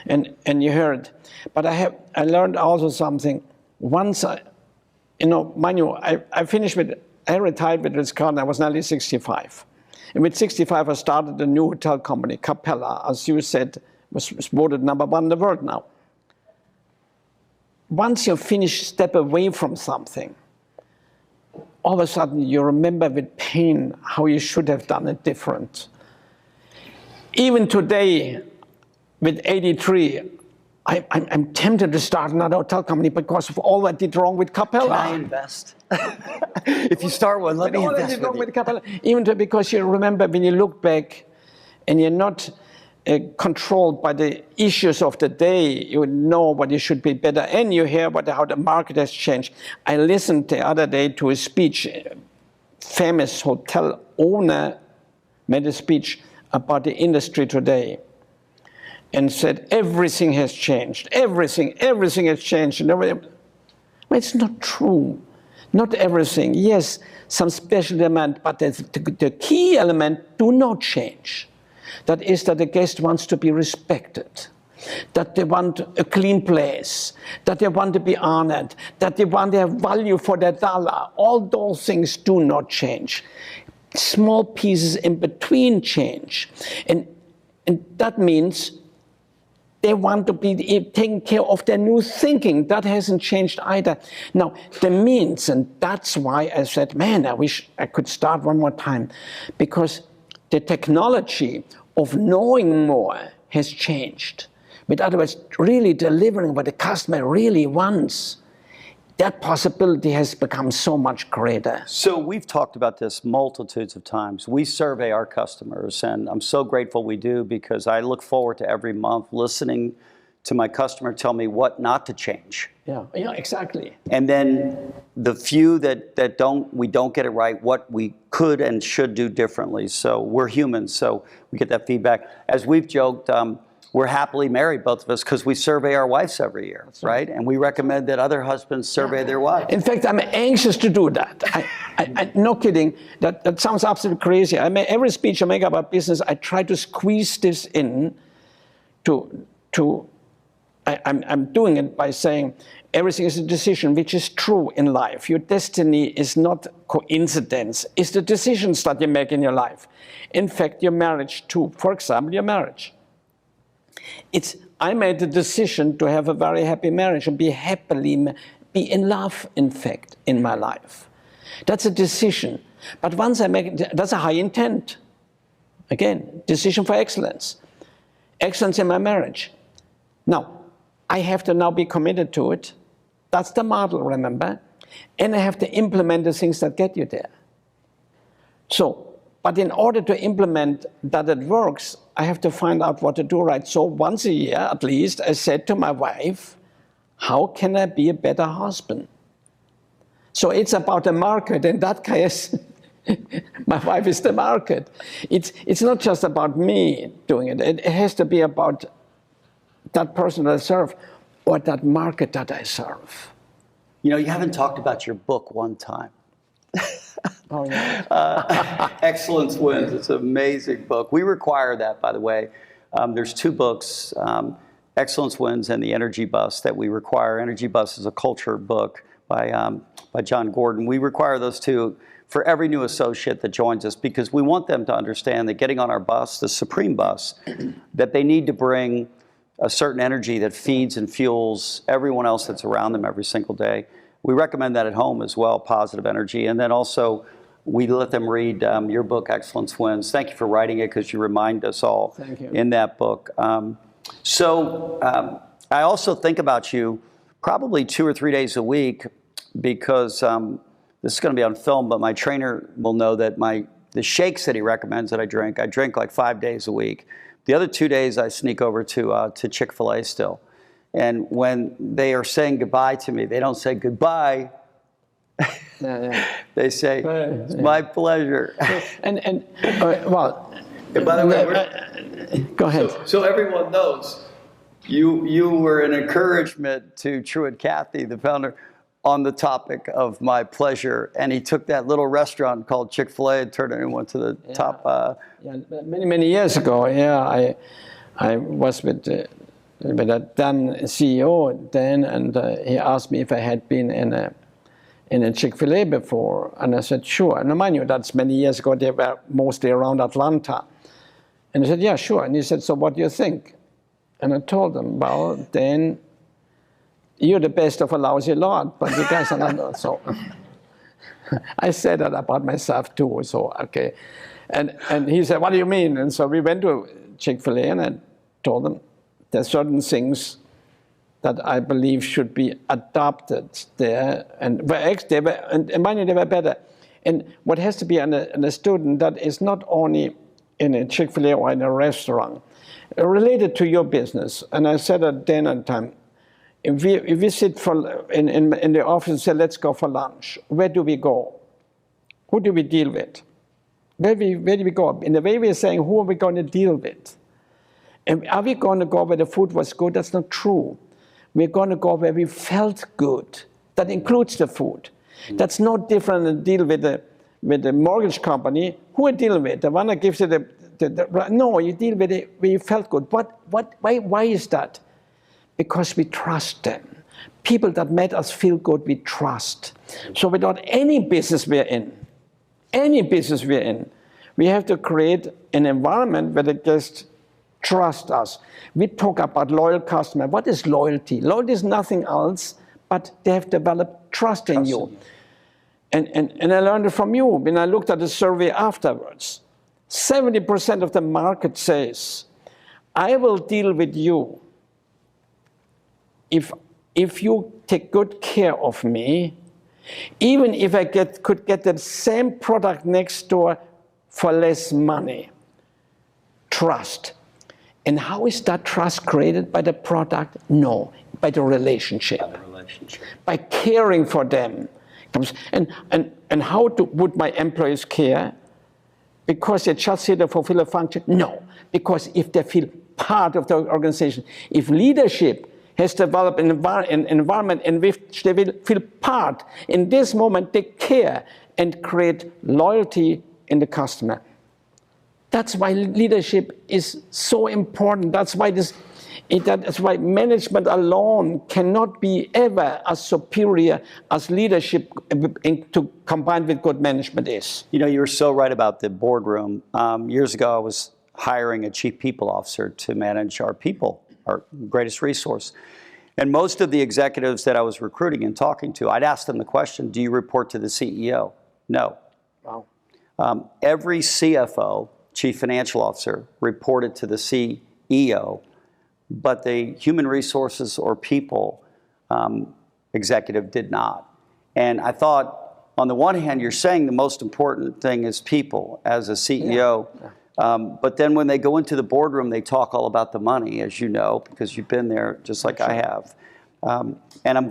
and you heard. But I learned also something. Once mind you, I retired with Ritz-Carlton. I was nearly 65. And with 65, I started a new hotel company, Capella, as you said, was voted #1 in the world now. Once you finish, step away from something, all of a sudden you remember with pain how you should have done it different. Even today, with 83, I'm tempted to start another hotel company because of all I did wrong with Capella. Can I invest? If you start one, let me invest with Capella. Even because you remember when you look back and you're not controlled by the issues of the day, you know what you should be better, and you hear how the market has changed. I listened the other day to a speech, a famous hotel owner made a speech about the industry today, and said, everything has changed. Everything has changed. And everything. Well, it's not true. Not everything. Yes, some special demand, but the key element do not change. That is that the guest wants to be respected, that they want a clean place, that they want to be honored, that they want to have value for their dollar. All those things do not change. Small pieces in between change. And that means they want to be taking care of their new thinking. That hasn't changed either. Now, the means, and that's why I said, man, I wish I could start one more time, because the technology of knowing more has changed. In other words, really delivering what the customer really wants. That possibility has become so much greater. So we've talked about this multitudes of times. We survey our customers, and I'm so grateful we do, because I look forward to every month listening to my customer tell me what not to change. Yeah, exactly. And then the few that we don't get it right, what we could and should do differently. So we're humans, so we get that feedback. As we've joked, we're happily married, both of us, because we survey our wives every year, right? And we recommend that other husbands survey their wives. In fact, I'm anxious to do that. No kidding. That sounds absolutely crazy. Every speech I make about business, I try to squeeze this in I'm doing it by saying everything is a decision, which is true in life. Your destiny is not coincidence. It's the decisions that you make in your life. In fact, your marriage too. For example, your marriage. I made the decision to have a very happy marriage and be in love, in fact, in my life. That's a decision. But once I make it, that's a high intent. Again, decision for excellence. Excellence in my marriage. Now, I have to now be committed to it. That's the model, remember? And I have to implement the things that get you there. But in order to implement that it works, I have to find out what to do right. So once a year, at least, I said to my wife, how can I be a better husband? So it's about the market. In that case, My wife is the market. It's not just about me doing it. It has to be about that person that I serve or that market that I serve. You know, you haven't talked about your book one time. Oh, yeah. Excellence Wins. It's an amazing book. We require that, by the way. There's two books, Excellence Wins and The Energy Bus, that we require. Energy Bus is a culture book by John Gordon. We require those two for every new associate that joins us because we want them to understand that getting on our bus, the Supreme Bus, that they need to bring a certain energy that feeds and fuels everyone else that's around them every single day. We recommend that at home as well, positive energy. And then also, we let them read your book, Excellence Wins. Thank you for writing it because you remind us all in that book. I also think about you probably 2 or 3 days a week because this is going to be on film, but my trainer will know that the shakes that he recommends that I drink like 5 days a week. The other 2 days I sneak over to Chick-fil-A still. And when they are saying goodbye to me, they don't say goodbye. They say, it's my pleasure. And by the way, go ahead. So everyone knows you were an encouragement to Truett Cathy, the founder, on the topic of my pleasure. And he took that little restaurant called Chick-fil-A and turned it into one to the top. Many years ago, I was with a Dan CEO then, and he asked me if I had been in a Chick-fil-A before, and I said sure. And mind you, that's many years ago. They were mostly around Atlanta, and he said yeah, sure. And he said, so what do you think? And I told him, well, then you're the best of a lousy lot, but you guys are not. So I said that about myself too. So okay, and he said, what do you mean? And so we went to Chick-fil-A, and I told them there's certain things that I believe should be adopted there, and mind you, they were better. And what has to be understood, and that is not only in a Chick-fil-A or in a restaurant, related to your business. And I said at dinner time, if we sit in the office and say, let's go for lunch, where do we go? Who do we deal with? Where do we go? In the way we're saying, who are we going to deal with? And are we going to go where the food was good? That's not true. We're going to go where we felt good. That includes the food. That's no different than deal with the mortgage company. Who are you dealing with? The one that gives you no, you deal with it where you felt good. Why is that? Because we trust them. People that made us feel good, we trust. So without any business we're in, we have to create an environment where they just trust us. We talk about loyal customer. What is loyalty? Loyalty is nothing else, but they have developed trust in you. And I learned it from you. When I looked at the survey afterwards, 70% of the market says, I will deal with you if you take good care of me, even if I could get the same product next door for less money. Trust. And how is that trust created? By the product? No, by the relationship. By caring for them. And how would my employees care? Because they just here to fulfill a function? No, because if they feel part of the organization, if leadership has developed an environment in which they will feel part, in this moment they care and create loyalty in the customer. That's why leadership is so important. That's why management alone cannot be ever as superior as leadership to combine with good management is. You know, you're so right about the boardroom. Years ago, I was hiring a chief people officer to manage our people, our greatest resource. And most of the executives that I was recruiting and talking to, I'd ask them the question, do you report to the CEO? No. Wow. Every CFO, chief financial officer, reported to the CEO, but the human resources or people executive did not. And I thought, on the one hand, you're saying the most important thing is people as a CEO. Yeah. But then when they go into the boardroom, they talk all about the money, as you know, because you've been there just like I have. And I'm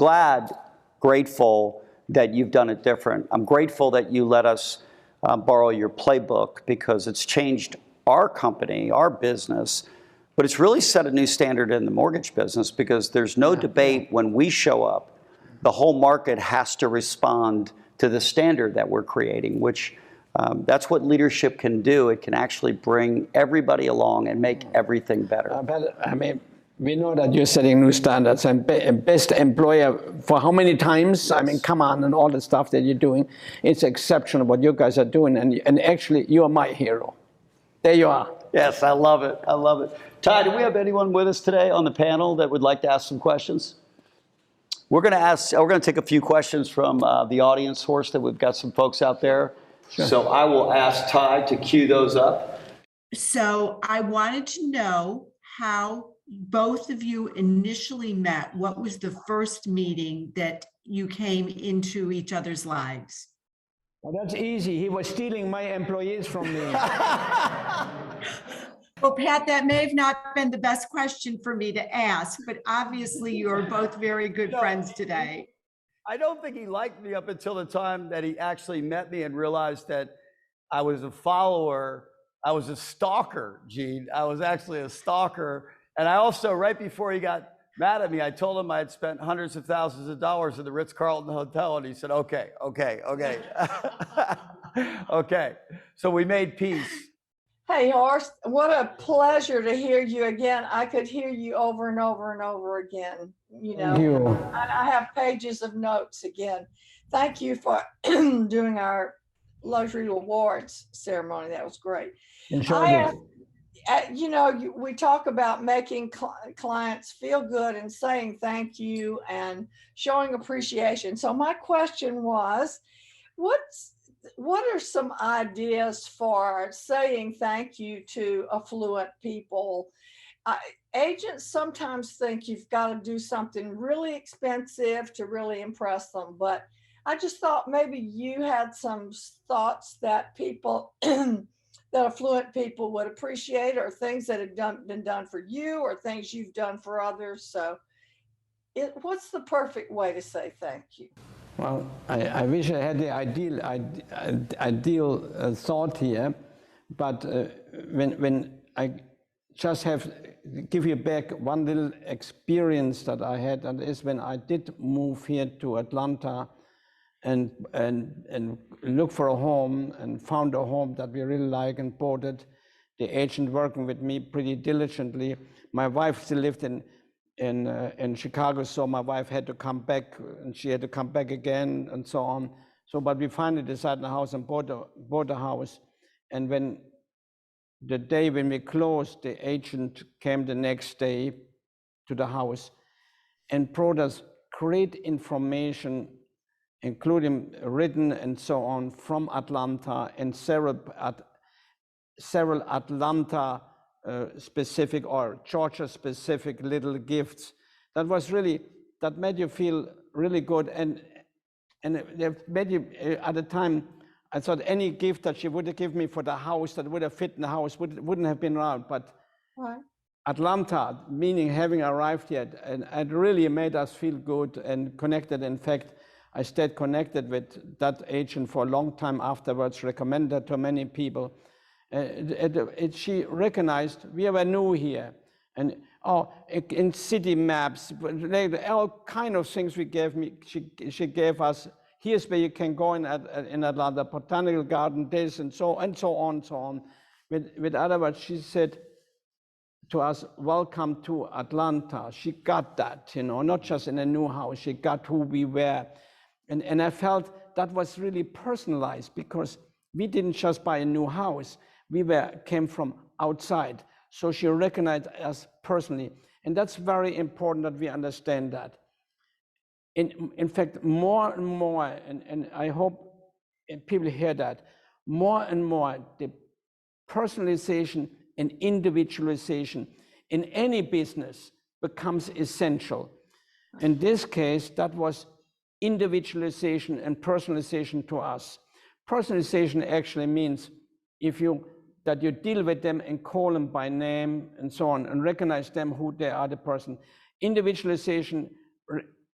grateful that you've done it different. I'm grateful that you let us borrow your playbook because it's changed our company, our business, but it's really set a new standard in the mortgage business because there's no debate when we show up. The whole market has to respond to the standard that we're creating, which that's what leadership can do. It can actually bring everybody along and make everything better. But I mean, we know that you're setting new standards and best employer for how many times? I mean, come on, and all the stuff that you're doing. It's exceptional what you guys are doing. And actually, you are my hero. There you are. Yes, I love it. I love it. Ty, do we have anyone with us today on the panel that would like to ask some questions? We're going to take a few questions from the audience, Horst, that we've got some folks out there. Sure. So I will ask Ty to cue those up. So I wanted to know how both of you initially met. What was the first meeting that you came into each other's lives? Well, that's easy. He was stealing my employees from me. Well, Pat, that may have not been the best question for me to ask, but obviously you are both very good friends today. I don't think he liked me up until the time that he actually met me and realized that I was a follower. I was a stalker, Gene. I was actually a stalker. And I also, right before he got mad at me, I told him I had spent hundreds of thousands of dollars at the Ritz-Carlton Hotel. And he said, okay. Okay. So we made peace. Hey, Horst, what a pleasure to hear you again. I could hear you over and over and over again. You know, I have pages of notes again. Thank you for doing our luxury awards ceremony. That was great. You know, we talk about making clients feel good and saying thank you and showing appreciation. So my question was, what are some ideas for saying thank you to affluent people? Agents sometimes think you've got to do something really expensive to really impress them, but I just thought maybe you had some thoughts that people, that affluent people would appreciate, or things that have been done for you, or things you've done for others. So what's the perfect way to say thank you? Well, I wish I had the ideal thought here, but when I just have give you back one little experience that I had, and is when I did move here to Atlanta and look for a home and found a home that we really like and bought it. The agent working with me pretty diligently. My wife still lived in Chicago, so my wife had to come back, and she had to come back again, and so on. So, but we finally decided on a house and bought a house. And when the day when we closed, the agent came the next day to the house and brought us great information, including written and so on, from Atlanta, and several Atlanta specific or Georgia specific little gifts. That was really, that made you feel really good. And it made you, at the time, I thought any gift that she would have given me for the house that would have fit in the house wouldn't have been around. But right. Atlanta, meaning having arrived yet, and it really made us feel good and connected. In fact, I stayed connected with that agent for a long time afterwards, recommended to many people. She recognized we were new here, and in city maps, all kind of things she gave us. Here's where you can go in Atlanta, botanical garden, this and so on. With other words, she said to us, welcome to Atlanta. She got that, you know, not just in a new house, she got who we were. And I felt that was really personalized, because we didn't just buy a new house, we came from outside. So she recognized us personally. And that's very important that we understand that. In fact, more and more, and I hope people hear that, more and more the personalization and individualization in any business becomes essential. In this case, that was individualization and personalization to us. Personalization actually means that you deal with them and call them by name and so on, and recognize them who they are, the person. Individualization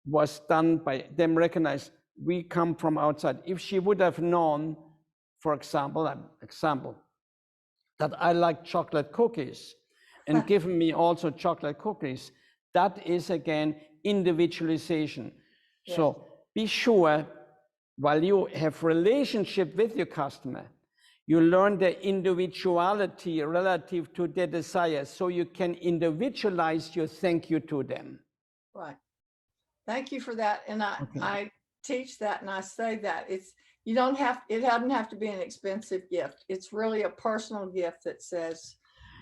was done by them recognize we come from outside. If she would have known for example, that I like chocolate cookies and giving me also chocolate cookies, that is again individualization. Yes. So be sure while you have relationship with your customer, you learn their individuality relative to their desires, so you can individualize your thank you to them. Right. Thank you for that. And I teach that and I say that it doesn't have to be an expensive gift. It's really a personal gift that says,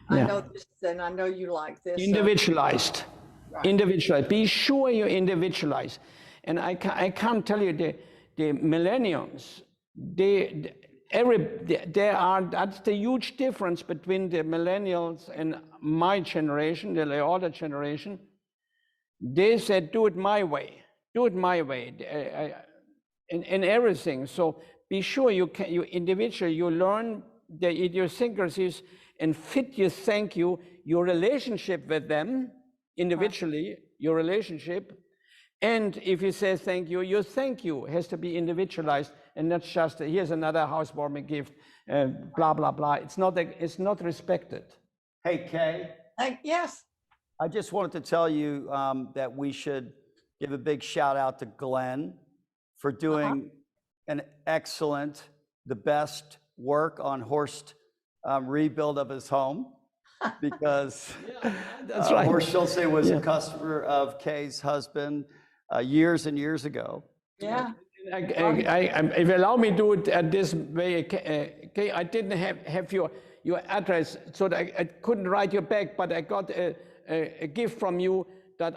I know this and I know you like this. Individualized. Right. Individualized. Be sure you individualize. And I can't tell you the millennials, that's the huge difference between the millennials and my generation, the older generation. They said, do it my way, in everything. So be sure you individually, you learn the idiosyncrasies and fit your thank you, your relationship with them, individually, your relationship. And if you say thank you, your thank you has to be individualized and not just, here's another housewarming gift, blah, blah, blah. It's not respected. Hey, Kay. Yes. I just wanted to tell you that we should give a big shout out to Glenn for doing an excellent, the best work on Horst rebuild of his home, because that's right. Horst Schulze was a customer of Kay's husband years and years ago. Yeah. If you allow me to do it at this way, Kay, I didn't have your address, so that I couldn't write you back, but I got a gift from you that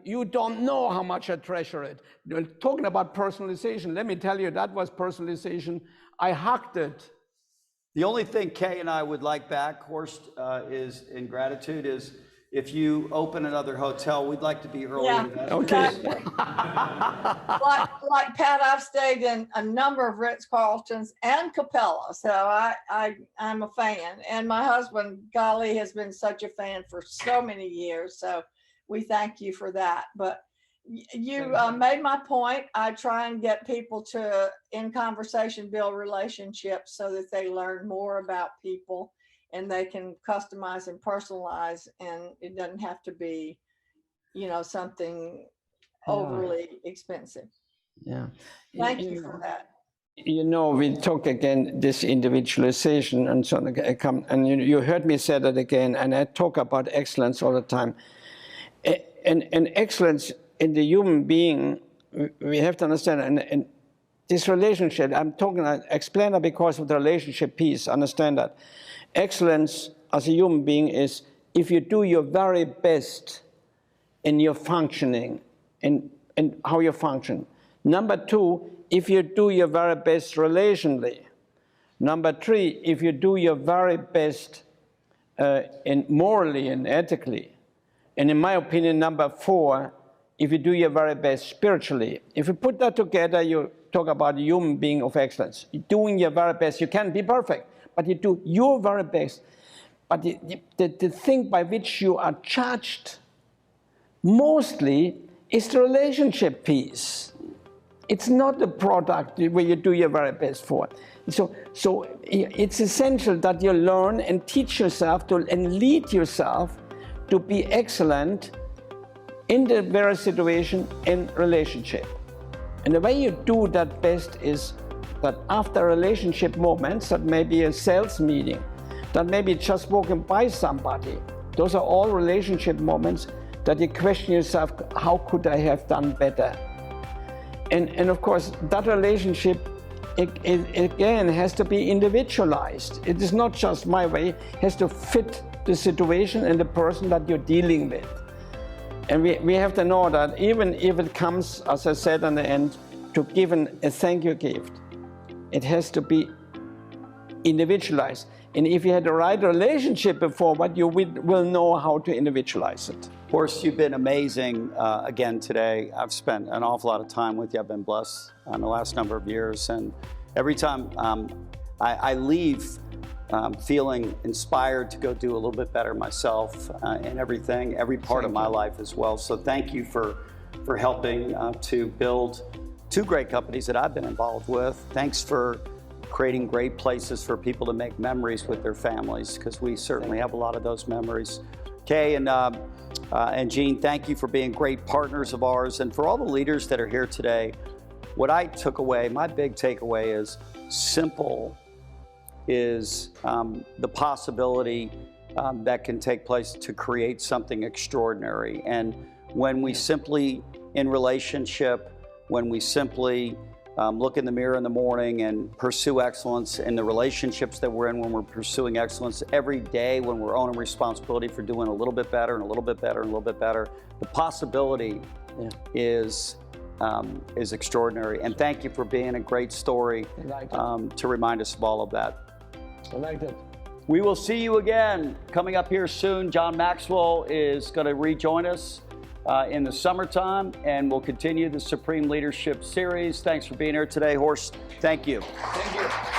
you don't know how much I treasure it. Talking about personalization, let me tell you, that was personalization. I hugged it. The only thing Kay and I would like back, Horst, is in gratitude, is if you open another hotel, we'd like to be early investors. Okay. like Pat, I've stayed in a number of Ritz-Carltons and Capella, so I'm a fan. And my husband, golly, has been such a fan for so many years. So we thank you for that. But you made my point. I try and get people to, in conversation, build relationships so that they learn more about people and they can customize and personalize, and it doesn't have to be, something overly expensive. Yeah. Thank you for that. We talk again, this individualization and so on, and you heard me say that again, and I talk about excellence all the time. And excellence in the human being, we have to understand, and this relationship, I explain that because of the relationship piece, understand that. Excellence as a human being is if you do your very best in your functioning and how you function. Number two, if you do your very best relationally. Number three, if you do your very best morally and ethically. And in my opinion, number four, if you do your very best spiritually. If you put that together, you talk about a human being of excellence. You're doing your very best. You can't be perfect, but you do your very best. But the thing by which you are judged mostly is the relationship piece. It's not the product where you do your very best for. So it's essential that you learn and teach yourself and lead yourself to be excellent in the very situation in relationship. And the way you do that best is that after relationship moments, that may be a sales meeting, that may be just walking by somebody, those are all relationship moments that you question yourself, how could I have done better? And of course, that relationship, it again, has to be individualized. It is not just my way, it has to fit the situation and the person that you're dealing with. And we have to know that even if it comes, as I said in the end, to give a thank you gift, it has to be individualized. And if you had the right relationship before, but you will know how to individualize it. Horst, you've been amazing again today. I've spent an awful lot of time with you. I've been blessed in the last number of years. And every time I leave feeling inspired to go do a little bit better myself in everything, every part of my life as well. So thank you for helping to build two great companies that I've been involved with. Thanks for creating great places for people to make memories with their families, because we certainly have a lot of those memories. Kay and Jean, thank you for being great partners of ours. And for all the leaders that are here today, what I took away, my big takeaway is simple is the possibility that can take place to create something extraordinary. And when we simply, in relationship, when we simply look in the mirror in the morning and pursue excellence in the relationships that we're in, when we're pursuing excellence every day, when we're owning responsibility for doing a little bit better and a little bit better and a little bit better, the possibility is extraordinary. And thank you for being a great story to remind us of all of that. I liked it. We will see you again coming up here soon. John Maxwell is going to rejoin us in the summertime, and we'll continue the Supreme Leadership Series. Thanks for being here today, Horst. Thank you. Thank you.